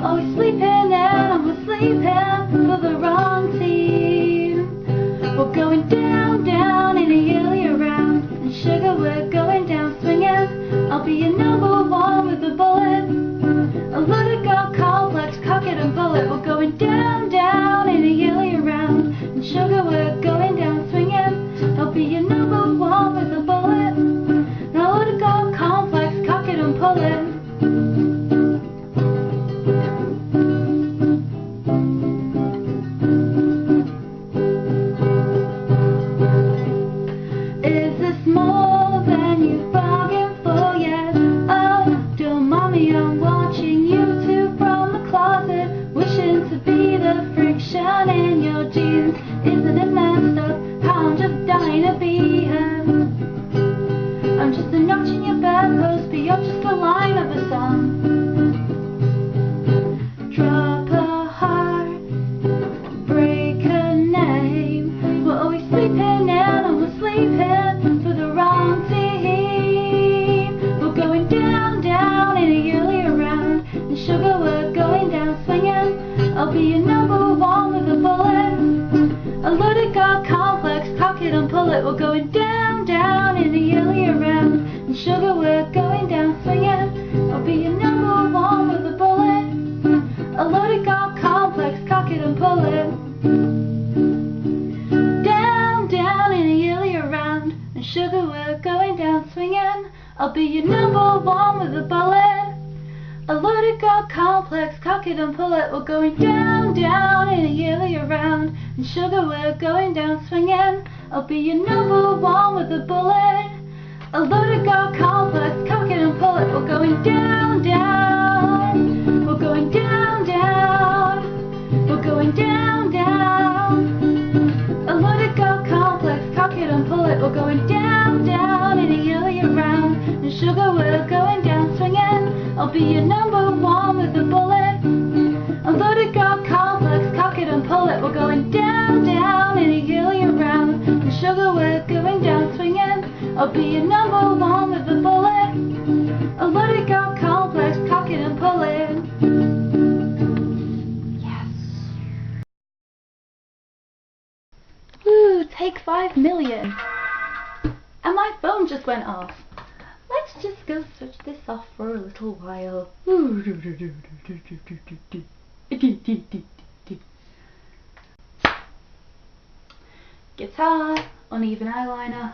always sleeping and I'm sleeping for the wrong team. We're going down, down in a yearly round, and sugar, we're going down swinging. I'll be your number one with a bullet, a little girl complex, cock it and bullet. We're going down, down in a yearly round, and sugar, we're going down swinging. I'll be your number one with a bullet, a little girl complex, cock it and pull it. Is this more than you bargained for yet? Oh, dear mommy, I'm watching you two from the closet, wishing to be the friction in your jeans. Isn't it messed up how I'm just dying to be her? I'm just a notch in your bedpost, but you're just a line of a song. Drop a heart, break a name. We're always sleeping and we're sleeping for the wrong team. We're going down, down in a yearly round, and sugar, we're going down swinging. I'll be your number one with a bullet, a loaded girl complex, cock it and pull it. We're going down, down in a yearly round, and sugar, we're going down swinging. I'll be your number one with a bullet, a loaded girl complex, cock it and pull it. Down, down in a yearly round, and sugar, we're going down swinging. I'll be your number one with a bullet, a loaded girl complex, cock it and pull it. We're going down, down in a yearly round, and sugar, we're going down swinging. I'll be your number one with a bullet, a loaded girl complex, cock it and pull it. We're going down, down. We're going down, down. We're going down, down. A loaded girl complex, cock it and pull it. We're going down, down in a yearly round, and sugar, we're going down swinging. I'll be your number one with a bullet, a loaded girl complex, cock it and pull it. We're going down, down in a yearly round, and sugar, we're going down swinging. I'll be your number one with a bullet, a loaded girl complex, cock it and pull it. Yes. Woo, take 5 million. And my phone just went off. Let's just go switch this off for a little while. Guitar, uneven eyeliner.